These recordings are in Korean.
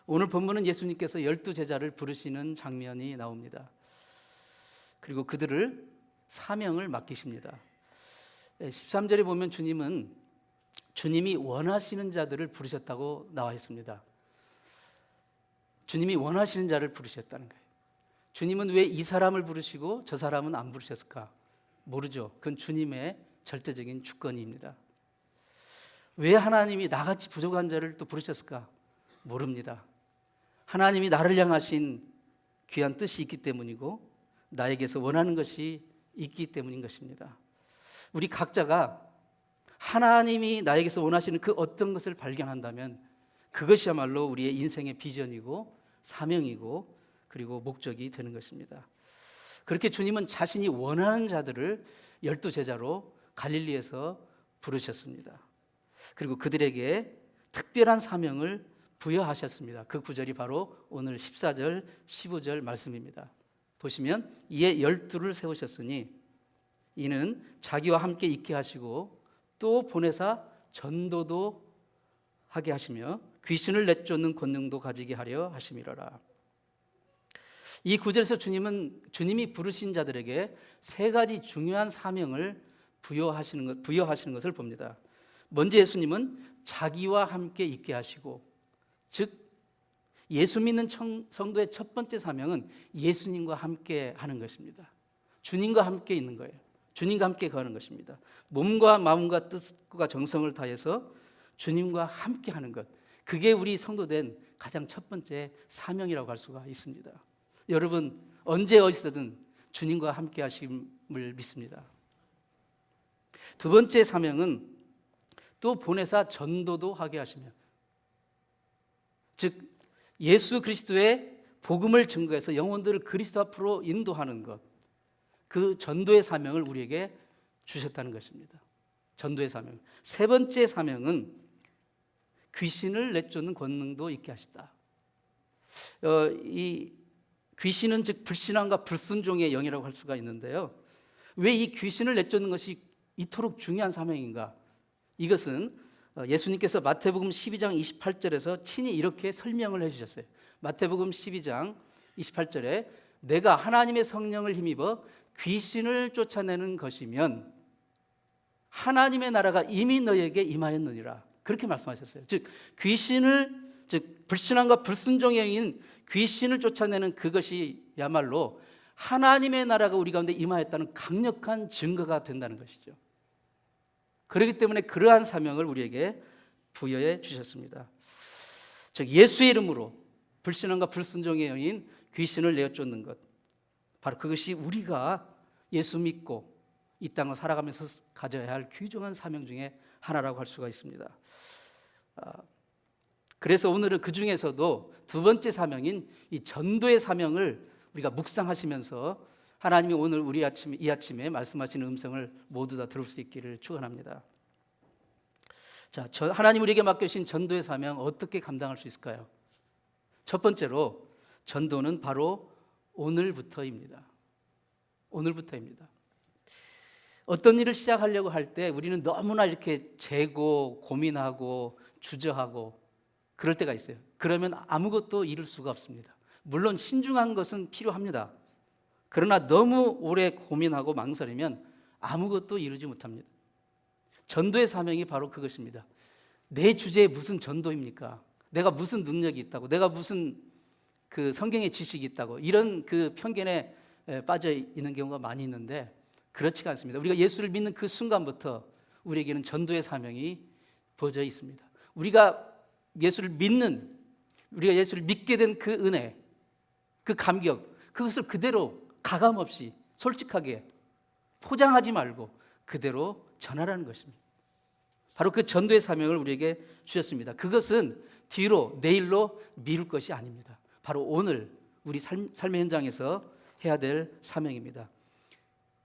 오늘 본문은 예수님께서 12제자를 부르시는 장면이 나옵니다. 그리고 그들을 사명을 맡기십니다. 13절에 보면 주님이 원하시는 자들을 부르셨다고 나와 있습니다. 주님이 원하시는 자를 부르셨다는 거예요. 주님은 왜 이 사람을 부르시고 저 사람은 안 부르셨을까? 모르죠. 그건 주님의 절대적인 주권입니다. 왜 하나님이 나같이 부족한 자를 또 부르셨을까? 모릅니다. 하나님이 나를 향하신 귀한 뜻이 있기 때문이고 나에게서 원하는 것이 있기 때문인 것입니다. 우리 각자가 하나님이 나에게서 원하시는 그 어떤 것을 발견한다면 그것이야말로 우리의 인생의 비전이고 사명이고 그리고 목적이 되는 것입니다. 그렇게 주님은 자신이 원하는 자들을 12제자로 갈릴리에서 부르셨습니다. 그리고 그들에게 특별한 사명을 부여하셨습니다. 그 구절이 바로 오늘 14절, 15절 말씀입니다. 보시면 이에 12를 세우셨으니 이는 자기와 함께 있게 하시고 또 보내사 전도도 하게 하시며 귀신을 내쫓는 권능도 가지게 하려 하심이로라. 이 구절에서 주님이 부르신 자들에게 세 가지 중요한 사명을 부여하시는 것을 봅니다. 먼저 예수님은 자기와 함께 있게 하시고, 즉 예수 믿는 성도의 첫 번째 사명은 예수님과 함께 하는 것입니다. 주님과 함께 있는 거예요. 주님과 함께 거하는 것입니다. 몸과 마음과 뜻과 정성을 다해서 주님과 함께 하는 것, 그게 우리 성도된 가장 첫 번째 사명이라고 할 수가 있습니다. 여러분 언제 어디서든 주님과 함께 하심을 믿습니다. 두 번째 사명은 또 보내사 전도도 하게 하시며, 즉 예수 그리스도의 복음을 증거해서 영혼들을 그리스도 앞으로 인도하는 것, 그 전도의 사명을 우리에게 주셨다는 것입니다. 전도의 사명. 세 번째 사명은 귀신을 내쫓는 권능도 있게 하시다. 이 귀신은 즉 불신앙과 불순종의 영이라고 할 수가 있는데요. 왜 이 귀신을 내쫓는 것이 이토록 중요한 사명인가? 이것은 예수님께서 마태복음 12장 28절에서 친히 이렇게 설명을 해주셨어요. 마태복음 12장 28절에 내가 하나님의 성령을 힘입어 귀신을 쫓아내는 것이면 하나님의 나라가 이미 너에게 임하였느니라, 그렇게 말씀하셨어요. 즉 불신앙과 불순종의 영인 귀신을 쫓아내는 그것이야말로 하나님의 나라가 우리 가운데 임하였다는 강력한 증거가 된다는 것이죠. 그렇기 때문에 그러한 사명을 우리에게 부여해 주셨습니다. 즉 예수의 이름으로 불신앙과 불순종의 영인 귀신을 내쫓는 것, 바로 그것이 우리가 예수 믿고 이 땅을 살아가면서 가져야 할 귀중한 사명 중에 하나라고 할 수가 있습니다. 그래서 오늘은 그 중에서도 두 번째 사명인 이 전도의 사명을 우리가 묵상하시면서 하나님이 오늘 이 아침에 말씀하시는 음성을 모두 다 들을 수 있기를 축원합니다. 자, 하나님 우리에게 맡겨주신 전도의 사명 어떻게 감당할 수 있을까요? 첫 번째로 전도는 바로 오늘부터입니다. 오늘부터입니다. 어떤 일을 시작하려고 할 때 우리는 너무나 이렇게 재고 고민하고 주저하고 그럴 때가 있어요. 그러면 아무것도 이룰 수가 없습니다. 물론 신중한 것은 필요합니다. 그러나 너무 오래 고민하고 망설이면 아무것도 이루지 못합니다. 전도의 사명이 바로 그것입니다. 내 주제에 무슨 전도입니까? 내가 무슨 능력이 있다고, 내가 무슨 그 성경의 지식이 있다고, 이런 그 편견에 빠져 있는 경우가 많이 있는데 그렇지가 않습니다. 우리가 예수를 믿는 그 순간부터 우리에게는 전도의 사명이 부어져 있습니다. 우리가 예수를 믿게 된 그 은혜, 그 감격, 그것을 그대로 가감 없이 솔직하게 포장하지 말고 그대로 전하라는 것입니다. 바로 그 전도의 사명을 우리에게 주셨습니다. 그것은 뒤로 내일로 미룰 것이 아닙니다. 바로 오늘 우리 삶의 현장에서 해야 될 사명입니다.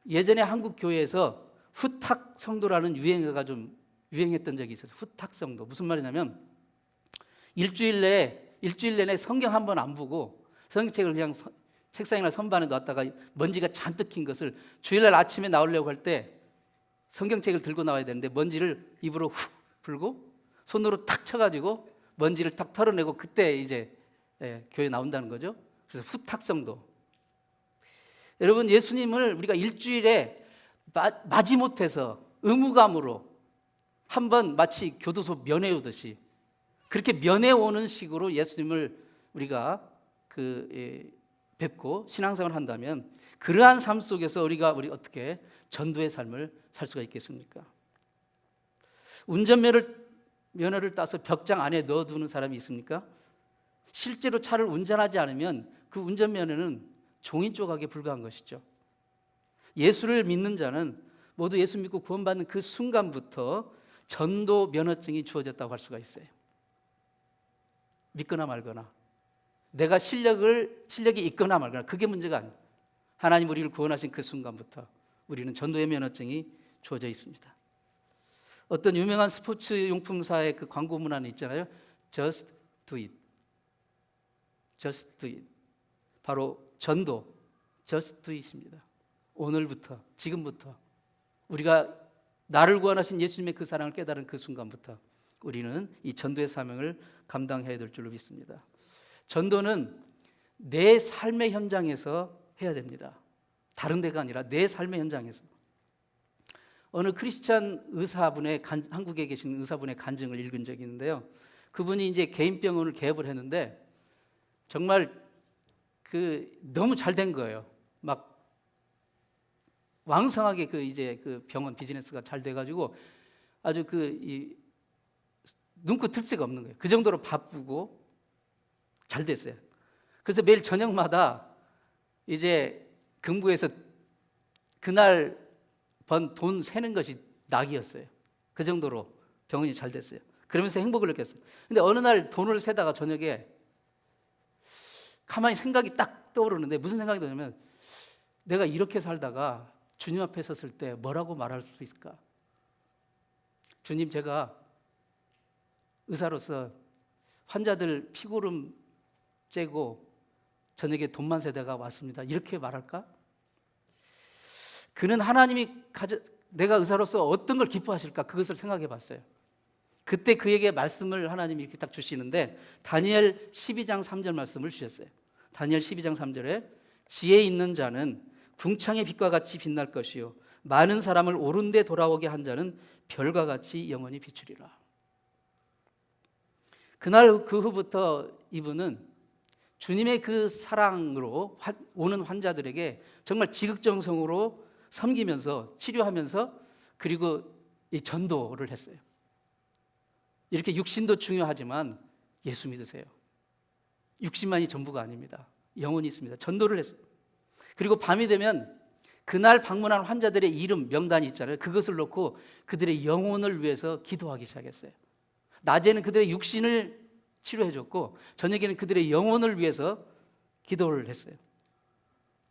예전에 한국 교회에서 후탁 성도라는 유행어가 좀 유행했던 적이 있어요. 후탁 성도. 무슨 말이냐면 일주일 내내 성경 한 번 안 보고 성경책을 그냥 책상이나 선반에 놨다가 먼지가 잔뜩 낀 것을 주일날 아침에 나오려고 할 때 성경책을 들고 나와야 되는데 먼지를 입으로 훅 불고 손으로 탁 쳐가지고 먼지를 탁 털어내고 그때 이제 교회 나온다는 거죠. 그래서 후탁성도. 여러분, 예수님을 우리가 일주일에 마지못해서 의무감으로 한번 마치 교도소 면회 오듯이 그렇게 면회 오는 식으로 예수님을 우리가 뵙고 신앙생활을 한다면 그러한 삶 속에서 우리 어떻게 전도의 삶을 살 수가 있겠습니까? 운전면허를 따서 벽장 안에 넣어두는 사람이 있습니까? 실제로 차를 운전하지 않으면 그 운전면허는 종이 조각에 불과한 것이죠. 예수를 믿는 자는 모두 예수 믿고 구원받는 그 순간부터 전도 면허증이 주어졌다고 할 수가 있어요. 믿거나 말거나, 내가 실력이 있거나 말거나, 그게 문제가 아니에요. 하나님 우리를 구원하신 그 순간부터 우리는 전도의 면허증이 주어져 있습니다. 어떤 유명한 스포츠 용품사의 그 광고 문안이 있잖아요. Just do it. Just do it. 바로 전도, Just do it입니다. 오늘부터, 지금부터 우리가 나를 구원하신 예수님의 그 사랑을 깨달은 그 순간부터 우리는 이 전도의 사명을 감당해야 될 줄로 믿습니다. 전도는 내 삶의 현장에서 해야 됩니다. 다른 데가 아니라 내 삶의 현장에서. 어느 크리스찬 의사분의 한국에 계신 의사분의 간증을 읽은 적이 있는데요. 그분이 이제 개인 병원을 개업을 했는데 정말 너무 잘 된 거예요. 막 왕성하게 그 병원 비즈니스가 잘 돼가지고 아주 눈코 틀 새가 없는 거예요. 그 정도로 바쁘고 잘 됐어요. 그래서 매일 저녁마다 이제 금고에서 그날 번 돈 세는 것이 낙이었어요. 그 정도로 병원이 잘 됐어요. 그러면서 행복을 느꼈어요. 근데 어느 날 돈을 세다가 저녁에 가만히 생각이 딱 떠오르는데 무슨 생각이 드냐면 내가 이렇게 살다가 주님 앞에 섰을 때 뭐라고 말할 수 있을까? 주님, 제가 의사로서 환자들 피고름 째고 저녁에 돈만 세다가 왔습니다. 이렇게 말할까? 그는 하나님이 내가 의사로서 어떤 걸 기뻐하실까? 그것을 생각해 봤어요. 그때 그에게 말씀을 하나님이 이렇게 딱 주시는데 다니엘 12장 3절 말씀을 주셨어요. 다니엘 12장 3절에 지혜 있는 자는 궁창의 빛과 같이 빛날 것이요 많은 사람을 옳은 데 돌아오게 한 자는 별과 같이 영원히 비추리라. 그날 그 후부터 이분은 주님의 그 사랑으로 오는 환자들에게 정말 지극정성으로 섬기면서 치료하면서 그리고 이 전도를 했어요. 이렇게 육신도 중요하지만 예수 믿으세요. 육신만이 전부가 아닙니다. 영혼이 있습니다. 전도를 했어요. 그리고 밤이 되면 그날 방문한 환자들의 이름, 명단이 있잖아요. 그것을 놓고 그들의 영혼을 위해서 기도하기 시작했어요. 낮에는 그들의 육신을 치료해줬고 저녁에는 그들의 영혼을 위해서 기도를 했어요.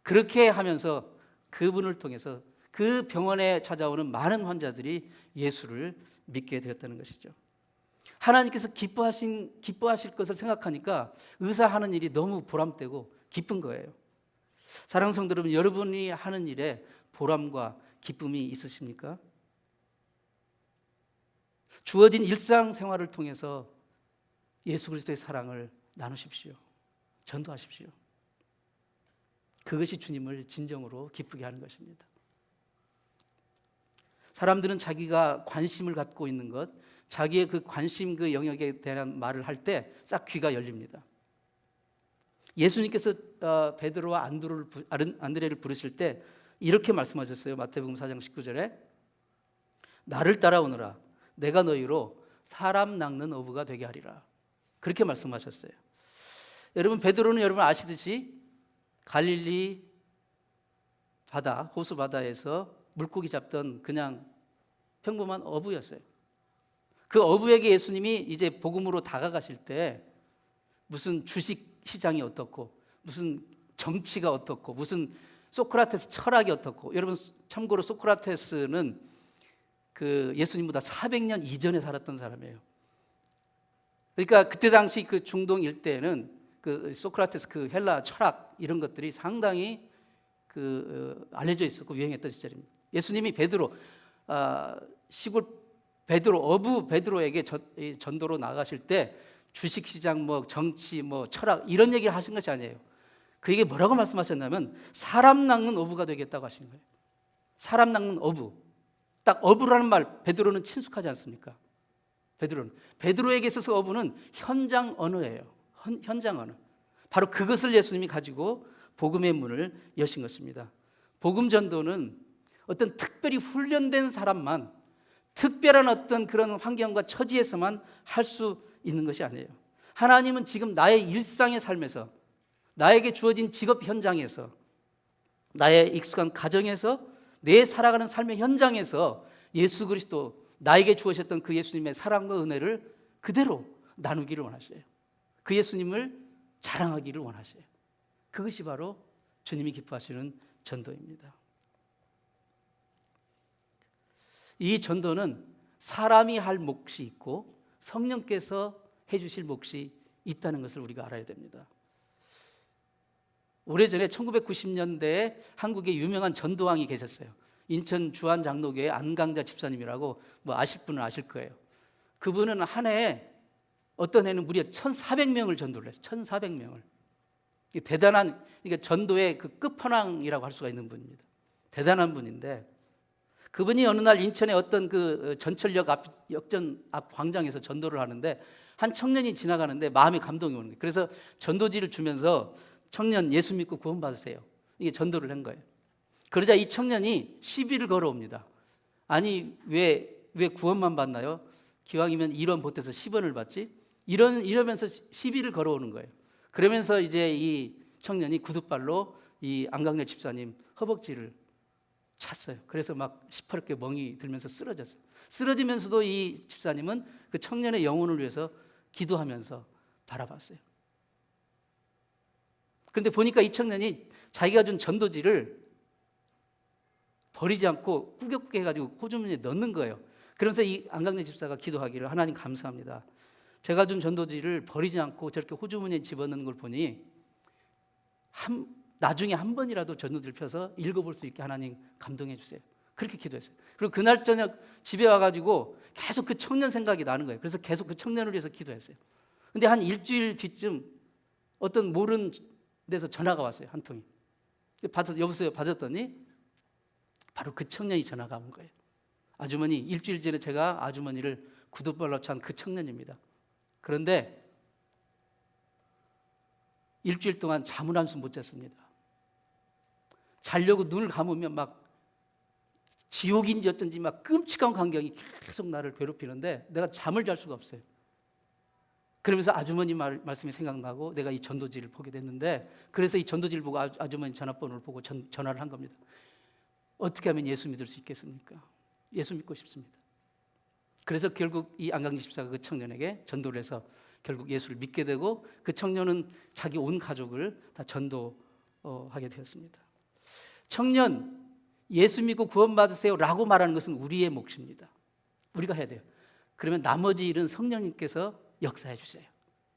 그렇게 하면서 그분을 통해서 그 병원에 찾아오는 많은 환자들이 예수를 믿게 되었다는 것이죠. 하나님께서 기뻐하실 것을 생각하니까 의사하는 일이 너무 보람되고 기쁜 거예요. 사랑하는 성도 여러분, 여러분이 하는 일에 보람과 기쁨이 있으십니까? 주어진 일상생활을 통해서 예수 그리스도의 사랑을 나누십시오. 전도하십시오. 그것이 주님을 진정으로 기쁘게 하는 것입니다. 사람들은 자기가 관심을 갖고 있는 것, 자기의 그 관심 그 영역에 대한 말을 할 때 싹 귀가 열립니다. 예수님께서 베드로와 안드레를 부르실 때 이렇게 말씀하셨어요. 마태복음 4장 19절에 나를 따라오너라 내가 너희로 사람 낚는 어부가 되게 하리라. 그렇게 말씀하셨어요. 여러분, 베드로는 여러분 아시듯이 갈릴리 바다, 호수 바다에서 물고기 잡던 그냥 평범한 어부였어요. 그 어부에게 예수님이 이제 복음으로 다가가실 때 무슨 주식 시장이 어떻고 무슨 정치가 어떻고 무슨 소크라테스 철학이 어떻고, 여러분 참고로 소크라테스는 그 예수님보다 400년 이전에 살았던 사람이에요. 그러니까 그때 당시 그 중동 일대에는 그 소크라테스 그 헬라 철학 이런 것들이 상당히 알려져 있었고 유행했던 시절입니다. 예수님이 베드로 시골 베드로 어부 베드로에게 전도로 나가실 때 주식시장, 뭐 정치, 뭐 철학 이런 얘기를 하신 것이 아니에요. 그에게 뭐라고 말씀하셨냐면 사람 낚는 어부가 되겠다고 하신 거예요. 사람 낚는 어부. 딱 어부라는 말 베드로는 친숙하지 않습니까? 베드로에게 있어서 어부는 현장 언어예요. 현장 언어. 바로 그것을 예수님이 가지고 복음의 문을 여신 것입니다. 복음 전도는 어떤 특별히 훈련된 사람만, 특별한 어떤 그런 환경과 처지에서만 할 수 있는 것이 아니에요. 하나님은 지금 나의 일상의 삶에서, 나에게 주어진 직업 현장에서, 나의 익숙한 가정에서, 내 살아가는 삶의 현장에서 예수 그리스도, 나에게 주어졌던 그 예수님의 사랑과 은혜를 그대로 나누기를 원하셔요. 그 예수님을 자랑하기를 원하셔요. 그것이 바로 주님이 기뻐하시는 전도입니다. 이 전도는 사람이 할 몫이 있고 성령께서 해주실 몫이 있다는 것을 우리가 알아야 됩니다. 오래전에 1990년대에 한국에 유명한 전도왕이 계셨어요. 인천 주안장로교회 안강자 집사님이라고, 뭐 아실 분은 아실 거예요. 그분은 한 해에 어떤 해는 무려 1,400명을 전도를 했어요. 1,400명을. 대단한, 이게 전도의 그 끝판왕이라고 할 수가 있는 분입니다. 대단한 분인데, 그분이 어느 날 인천의 어떤 그 전철역 앞, 역전 앞 광장에서 전도를 하는데 한 청년이 지나가는데 마음에 감동이 오는 거예요. 그래서 전도지를 주면서 청년 예수 믿고 구원 받으세요. 이게 전도를 한 거예요. 그러자 이 청년이 시비를 걸어옵니다. 아니 왜 구원만 받나요? 기왕이면 1원 보태서 10원을 받지? 이러면서 시비를 걸어오는 거예요. 그러면서 이제 이 청년이 구두발로 이 안강렬 집사님 허벅지를 찼어요. 그래서 막 시퍼렇게 멍이 들면서 쓰러졌어요. 쓰러지면서도 이 집사님은 그 청년의 영혼을 위해서 기도하면서 바라봤어요. 그런데 보니까 이 청년이 자기가 준 전도지를 버리지 않고 꾸역꾸역 해가지고 호주머니에 넣는 거예요. 그러면서 이 안강렬 집사가 기도하기를, 하나님 감사합니다. 제가 준 전도지를 버리지 않고 저렇게 호주머니에 집어넣는 걸 보니 나중에 한 번이라도 전도지를 펴서 읽어볼 수 있게 하나님 감동해 주세요. 그렇게 기도했어요. 그리고 그날 저녁 집에 와가지고 계속 그 청년 생각이 나는 거예요. 그래서 계속 그 청년을 위해서 기도했어요. 근데 한 일주일 뒤쯤 어떤 모르는 데서 전화가 왔어요. 한 통이. 여보세요 받았더니 바로 그 청년이 전화가 온 거예요. 아주머니, 일주일 전에 제가 아주머니를 구두발로 찬 그 청년입니다. 그런데 일주일 동안 잠을 한숨 못 잤습니다. 자려고 눈을 감으면 막 지옥인지 어쩐지 막 끔찍한 광경이 계속 나를 괴롭히는데 내가 잠을 잘 수가 없어요. 그러면서 아주머니 말씀이 생각나고 내가 이 전도지를 보게 됐는데, 그래서 이 전도지를 보고 아주머니 전화번호를 보고 전화를 한 겁니다. 어떻게 하면 예수 믿을 수 있겠습니까? 예수 믿고 싶습니다. 그래서 결국 이 안강지 집사가 그 청년에게 전도를 해서 결국 예수를 믿게 되고, 그 청년은 자기 온 가족을 다 전도하게 되었습니다. 청년, 예수 믿고 구원 받으세요 라고 말하는 것은 우리의 몫입니다. 우리가 해야 돼요. 그러면 나머지 일은 성령님께서 역사해 주세요.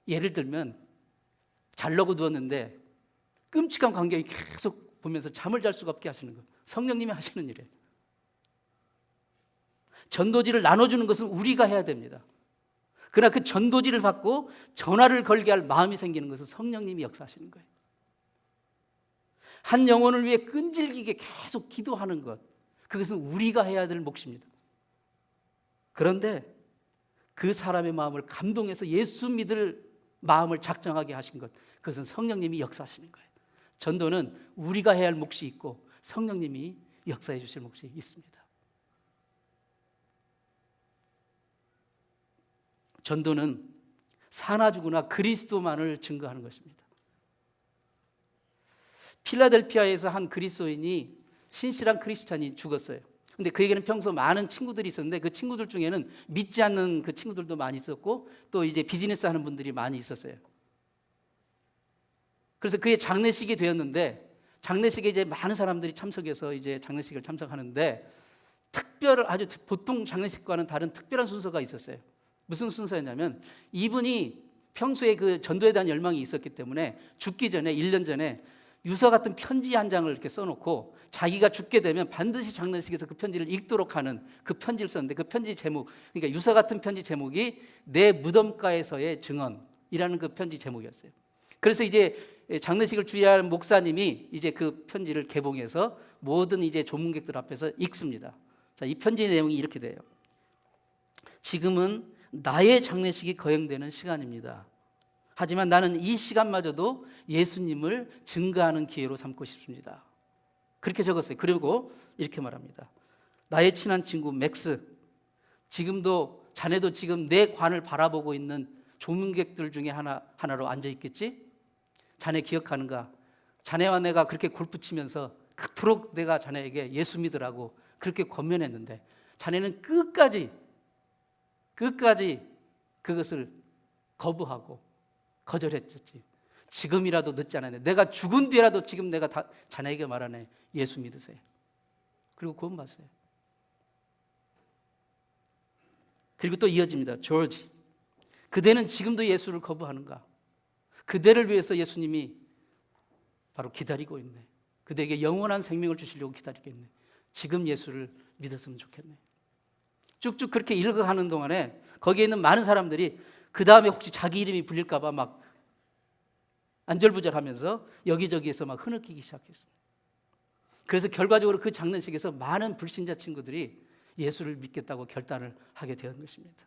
예를 들면 자려고 누웠는데 끔찍한 광경이 계속 보면서 잠을 잘 수가 없게 하시는 것, 성령님이 하시는 일이에요. 전도지를 나눠주는 것은 우리가 해야 됩니다. 그러나 그 전도지를 받고 전화를 걸게 할 마음이 생기는 것은 성령님이 역사하시는 거예요. 한 영혼을 위해 끈질기게 계속 기도하는 것, 그것은 우리가 해야 될 몫입니다. 그런데 그 사람의 마음을 감동해서 예수 믿을 마음을 작정하게 하신 것, 그것은 성령님이 역사하시는 거예요. 전도는 우리가 해야 할 몫이 있고 성령님이 역사해 주실 몫이 있습니다. 전도는 사나 죽으나 그리스도만을 증거하는 것입니다. 필라델피아에서 한 그리스도인이, 신실한 크리스찬이 죽었어요. 근데 그에게는 평소 많은 친구들이 있었는데 그 친구들 중에는 믿지 않는 그 친구들도 많이 있었고 또 이제 비즈니스 하는 분들이 많이 있었어요. 그래서 그의 장례식이 되었는데, 장례식에 이제 많은 사람들이 참석해서 이제 장례식을 참석하는데 아주 보통 장례식과는 다른 특별한 순서가 있었어요. 무슨 순서였냐면, 이분이 평소에 그 전도에 대한 열망이 있었기 때문에 죽기 전에 1년 전에 유서 같은 편지 한 장을 이렇게 써놓고 자기가 죽게 되면 반드시 장례식에서 그 편지를 읽도록 하는 그 편지를 썼는데, 그 편지 제목, 그러니까 유서 같은 편지 제목이 내 무덤가에서의 증언이라는 그 편지 제목이었어요. 그래서 이제 장례식을 주의하는 목사님이 이제 그 편지를 개봉해서 모든 이제 조문객들 앞에서 읽습니다. 자, 이 편지 내용이 이렇게 돼요. 지금은 나의 장례식이 거행되는 시간입니다. 하지만 나는 이 시간마저도 예수님을 증거하는 기회로 삼고 싶습니다. 그렇게 적었어요. 그리고 이렇게 말합니다. 나의 친한 친구 맥스, 자네도 지금 내 관을 바라보고 있는 조문객들 중에 하나로 앉아 있겠지? 자네 기억하는가? 자네와 내가 그렇게 골프 치면서 그토록 내가 자네에게 예수 믿으라고 그렇게 권면했는데 자네는 끝까지 그것을 거부하고 거절했었지. 지금이라도 늦지 않았네. 내가 죽은 뒤라도 지금 내가 자네에게 말하네. 예수 믿으세요. 그리고 구원받으세요. 그리고 또 이어집니다. 조지, 그대는 지금도 예수를 거부하는가? 그대를 위해서 예수님이 바로 기다리고 있네. 그대에게 영원한 생명을 주시려고 기다리고 있네. 지금 예수를 믿었으면 좋겠네. 쭉쭉 그렇게 읽어가는 동안에 거기에 있는 많은 사람들이 그 다음에 혹시 자기 이름이 불릴까 봐 막 안절부절하면서 여기저기에서 막 흐느끼기 시작했습니다. 그래서 결과적으로 그 장례식에서 많은 불신자 친구들이 예수를 믿겠다고 결단을 하게 된 것입니다.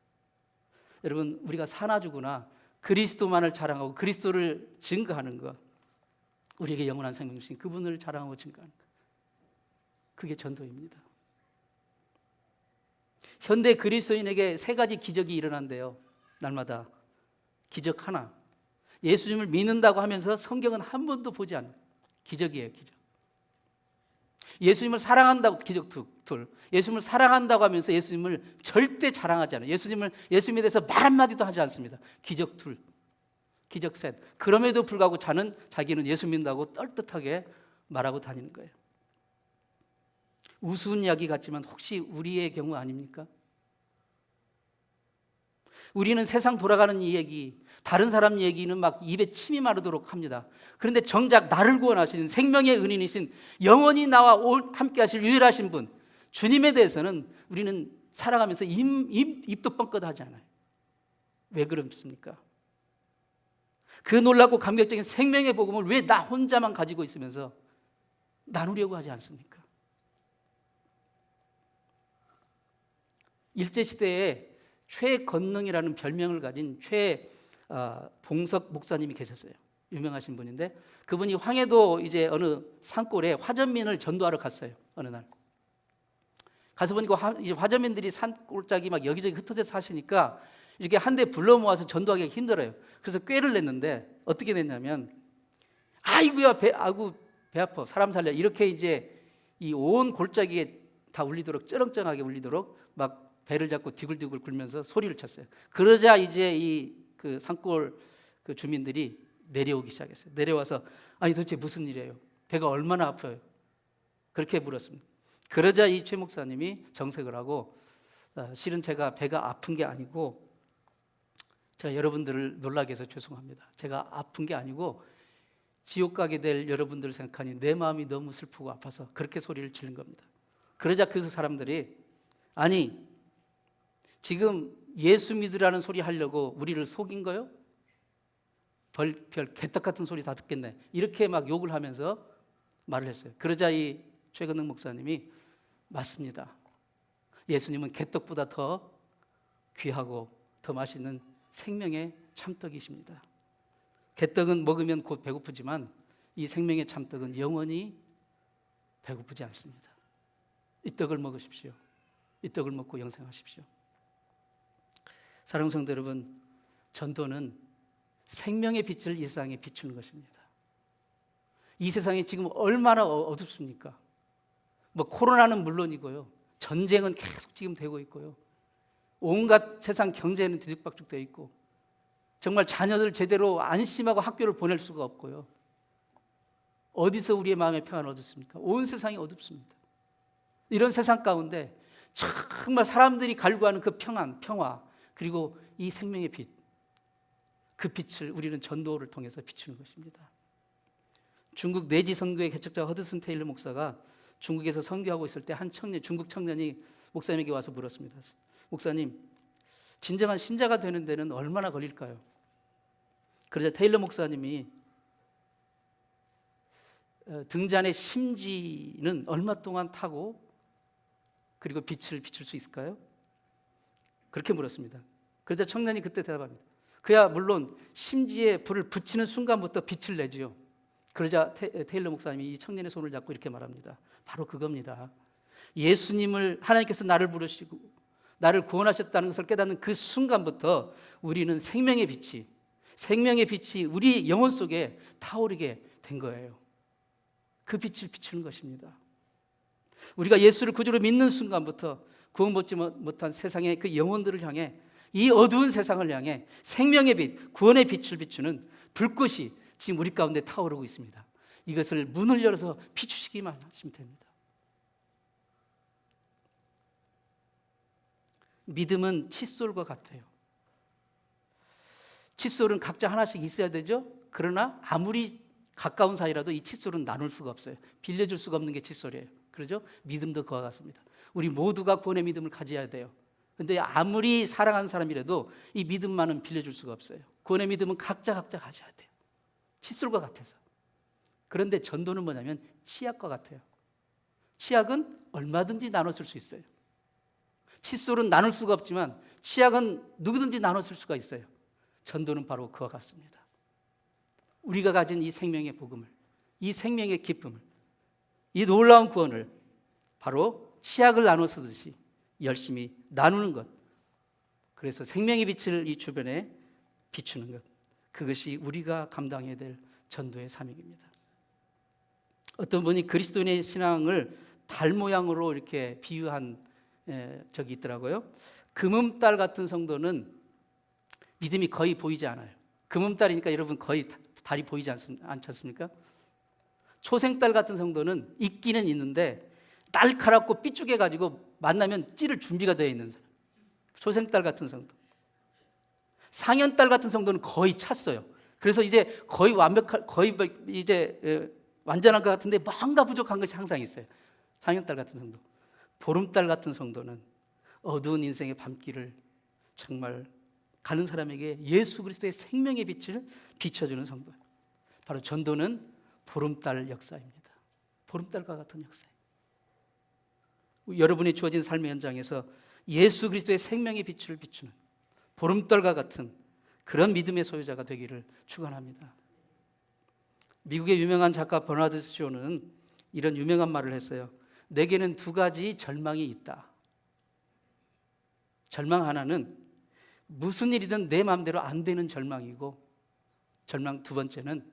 여러분, 우리가 사나 죽으나 그리스도만을 자랑하고 그리스도를 증거하는 것, 우리에게 영원한 생명 주신 그분을 자랑하고 증거하는 것, 그게 전도입니다. 현대 그리스도인에게 세 가지 기적이 일어난대요. 날마다 기적 하나. 예수님을 믿는다고 하면서 성경은 한 번도 보지 않는 기적이에요. 기적. 예수님을 사랑한다고, 기적 둘. 예수님을 사랑한다고 하면서 예수님을 절대 자랑하지 않아요. 예수님에 대해서 말 한마디도 하지 않습니다. 기적 둘, 기적 셋. 그럼에도 불구하고 자기는 예수 믿는다고 떳떳하게 말하고 다니는 거예요. 우스운 이야기 같지만 혹시 우리의 경우 아닙니까? 우리는 세상 돌아가는 이 얘기, 다른 사람 얘기는 막 입에 침이 마르도록 합니다. 그런데 정작 나를 구원하시는 생명의 은인이신, 영원히 나와 함께 하실 유일하신 분, 주님에 대해서는 우리는 살아가면서 입도 뻥끗하지 않아요. 왜 그렇습니까? 그 놀랍고 감격적인 생명의 복음을 왜 나 혼자만 가지고 있으면서 나누려고 하지 않습니까? 일제시대에 최건능이라는 별명을 가진 최봉석 목사님이 계셨어요. 유명하신 분인데, 그분이 황해도 이제 어느 산골에 화전민을 전도하러 갔어요. 어느 날 가서 보니까 이제 화전민들이 산골짜기 막 여기저기 흩어져 사시니까 이렇게 한 대 불러 모아서 전도하기 힘들어요. 그래서 꾀를 냈는데 어떻게 냈냐면, 아이고야 배 아파 사람 살려, 이렇게 이제 이 온 골짜기에 다 울리도록, 쩌렁쩌렁하게 울리도록 막 배를 잡고 디굴디굴 굴면서 소리를 쳤어요. 그러자 이제 그 산골 그 주민들이 내려오기 시작했어요. 내려와서 아니 도대체 무슨 일이에요? 배가 얼마나 아파요? 그렇게 물었습니다. 그러자 이 최 목사님이 정색을 하고, 실은 제가 배가 아픈 게 아니고, 제가 여러분들을 놀라게 해서 죄송합니다. 제가 아픈 게 아니고 지옥 가게 될 여러분들을 생각하니 내 마음이 너무 슬프고 아파서 그렇게 소리를 지른 겁니다. 그러자 그 사람들이, 아니 지금 예수 믿으라는 소리 하려고 우리를 속인 거요? 별 개떡 같은 소리 다 듣겠네. 이렇게 막 욕을 하면서 말을 했어요. 그러자 이 최건능 목사님이, 맞습니다. 예수님은 개떡보다 더 귀하고 더 맛있는 생명의 참떡이십니다. 개떡은 먹으면 곧 배고프지만 이 생명의 참떡은 영원히 배고프지 않습니다. 이 떡을 먹으십시오. 이 떡을 먹고 영생하십시오. 사랑하는 성도 여러분, 전도는 생명의 빛을 이 세상에 비추는 것입니다. 이 세상이 지금 얼마나 어둡습니까? 뭐 코로나는 물론이고요, 전쟁은 계속 지금 되고 있고요, 온갖 세상 경제는 뒤죽박죽되어 있고, 정말 자녀들 제대로 안심하고 학교를 보낼 수가 없고요. 어디서 우리의 마음의 평안을 얻었습니까? 온 세상이 어둡습니다. 이런 세상 가운데 정말 사람들이 갈구하는 그 평화, 그리고 이 생명의 빛, 그 빛을 우리는 전도를 통해서 비추는 것입니다. 중국 내지 선교의 개척자 허드슨 테일러 목사가 중국에서 선교하고 있을 때 한 청년, 중국 청년이 목사님에게 와서 물었습니다. 목사님, 진정한 신자가 되는 데는 얼마나 걸릴까요? 그러자 테일러 목사님이 등잔의 심지는 얼마 동안 타고 그리고 빛을 비출 수 있을까요? 그렇게 물었습니다. 그러자 청년이 그때 대답합니다. 그야 물론 심지에 불을 붙이는 순간부터 빛을 내지요. 그러자 테일러 목사님이 이 청년의 손을 잡고 이렇게 말합니다. 바로 그겁니다. 예수님을 하나님께서 나를 부르시고 나를 구원하셨다는 것을 깨닫는 그 순간부터 우리는 생명의 빛이 우리 영혼 속에 타오르게 된 거예요. 그 빛을 비추는 것입니다. 우리가 예수를 구주로 믿는 순간부터 구원받지 못한 세상의 그 영혼들을 향해, 이 어두운 세상을 향해 생명의 빛, 구원의 빛을 비추는 불꽃이 지금 우리 가운데 타오르고 있습니다. 이것을 문을 열어서 비추시기만 하시면 됩니다. 믿음은 칫솔과 같아요. 칫솔은 각자 하나씩 있어야 되죠. 그러나 아무리 가까운 사이라도 이 칫솔은 나눌 수가 없어요. 빌려줄 수가 없는 게 칫솔이에요. 그렇죠? 믿음도 그와 같습니다. 우리 모두가 구원의 믿음을 가져야 돼요. 근데 아무리 사랑하는 사람이라도 이 믿음만은 빌려줄 수가 없어요. 구원의 믿음은 각자 가져야 돼요. 칫솔과 같아서. 그런데 전도는 뭐냐면 치약과 같아요. 치약은 얼마든지 나눠 쓸 수 있어요. 칫솔은 나눌 수가 없지만 치약은 누구든지 나눠 쓸 수가 있어요. 전도는 바로 그와 같습니다. 우리가 가진 이 생명의 복음을, 이 생명의 기쁨을, 이 놀라운 구원을 바로 치약을 나눠 쓰듯이 열심히 나누는 것, 그래서 생명의 빛을 이 주변에 비추는 것, 그것이 우리가 감당해야 될 전도의 사명입니다. 어떤 분이 그리스도인의 신앙을 달 모양으로 이렇게 비유한 적이 있더라고요. 금음달 같은 성도는 믿음이 거의 보이지 않아요. 금음달이니까 여러분 거의 달이 보이지 않지 않습니까? 초생달 같은 성도는 있기는 있는데 날카롭고 삐죽해가지고 만나면 찌를 준비가 되어 있는 사람. 초생달 같은 성도. 상현달 같은 성도는 거의 찼어요. 그래서 이제 거의 이제 완전한 것 같은데 뭔가 부족한 것이 항상 있어요. 상현달 같은 성도. 보름달 같은 성도는 어두운 인생의 밤길을 정말 가는 사람에게 예수 그리스도의 생명의 빛을 비춰주는 성도예요. 바로 전도는 보름달 역사입니다. 보름달과 같은 역사예요. 여러분이 주어진 삶의 현장에서 예수 그리스도의 생명의 빛을 비추는 보름달과 같은 그런 믿음의 소유자가 되기를 축원합니다. 미국의 유명한 작가 버나드 쇼는 이런 유명한 말을 했어요. 내게는 두 가지 절망이 있다. 절망 하나는 무슨 일이든 내 마음대로 안 되는 절망이고, 절망 두 번째는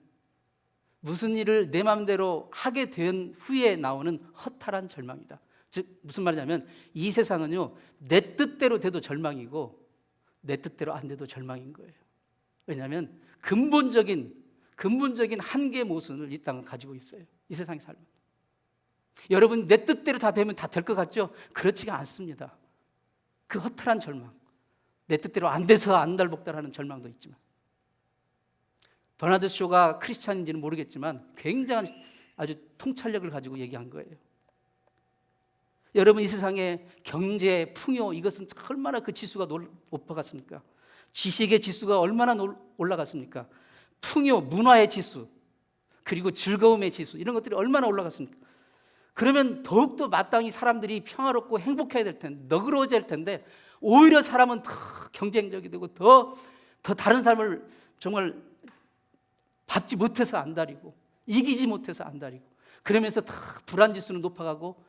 무슨 일을 내 마음대로 하게 된 후에 나오는 허탈한 절망이다. 즉 무슨 말이냐면 이 세상은요, 내 뜻대로 돼도 절망이고 내 뜻대로 안 돼도 절망인 거예요. 왜냐하면 근본적인 한계 모순을 이 땅은 가지고 있어요. 이 세상의 삶은. 여러분, 내 뜻대로 다 되면 다 될 것 같죠? 그렇지가 않습니다. 그 허탈한 절망, 내 뜻대로 안 돼서 안달복달하는 절망도 있지만, 버나드 쇼가 크리스찬인지는 모르겠지만 굉장한 아주 통찰력을 가지고 얘기한 거예요. 여러분, 이 세상의 경제, 풍요, 이것은 얼마나 그 지수가 높아갔습니까? 지식의 지수가 얼마나 올라갔습니까? 풍요, 문화의 지수, 그리고 즐거움의 지수, 이런 것들이 얼마나 올라갔습니까? 그러면 더욱더 마땅히 사람들이 평화롭고 행복해야 될 텐데, 너그러워져야 될 텐데, 오히려 사람은 더 경쟁적이 되고 더 다른 삶을 정말 밟지 못해서 안달이고 이기지 못해서 안달이고, 그러면서 다 불안 지수는 높아가고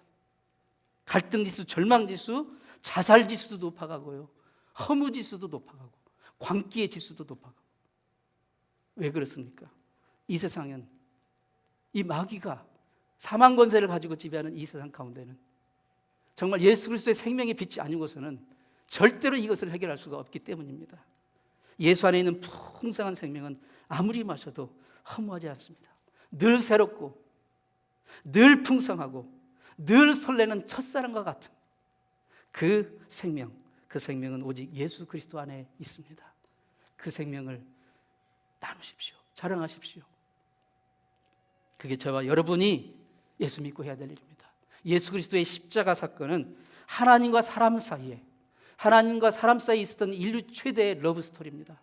갈등 지수, 절망 지수, 자살 지수도 높아가고요, 허무 지수도 높아가고 광기의 지수도 높아가고. 왜 그렇습니까? 이 세상은, 이 마귀가 사망 권세를 가지고 지배하는 이 세상 가운데는 정말 예수 그리스도의 생명의 빛이 아니고서는 절대로 이것을 해결할 수가 없기 때문입니다. 예수 안에 있는 풍성한 생명은 아무리 마셔도 허무하지 않습니다. 늘 새롭고 늘 풍성하고 늘 설레는 첫사랑과 같은 그 생명은 오직 예수 그리스도 안에 있습니다. 그 생명을 나누십시오. 자랑하십시오. 그게 저와 여러분이 예수 믿고 해야 될 일입니다. 예수 그리스도의 십자가 사건은 하나님과 사람 사이에 있었던 인류 최대의 러브 스토리입니다.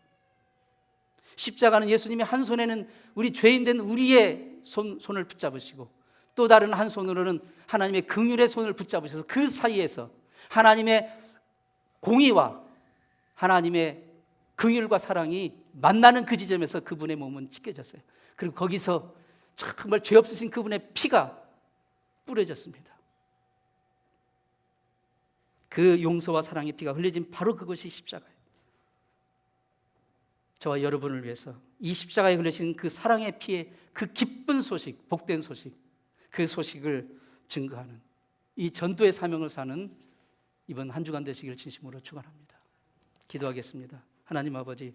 십자가는 예수님이 한 손에는 우리 죄인된 우리의 손을 붙잡으시고 또 다른 한 손으로는 하나님의 긍휼의 손을 붙잡으셔서 그 사이에서 하나님의 공의와 하나님의 긍휼과 사랑이 만나는 그 지점에서 그분의 몸은 찢겨졌어요. 그리고 거기서 정말 죄 없으신 그분의 피가 뿌려졌습니다. 그 용서와 사랑의 피가 흘려진 바로 그것이 십자가예요. 저와 여러분을 위해서 이 십자가에 흘리신 그 사랑의 피의 그 기쁜 소식, 복된 소식, 그 소식을 증거하는 이 전도의 사명을 사는 이번 한 주간 되시기를 진심으로 축원합니다. 기도하겠습니다. 하나님 아버지,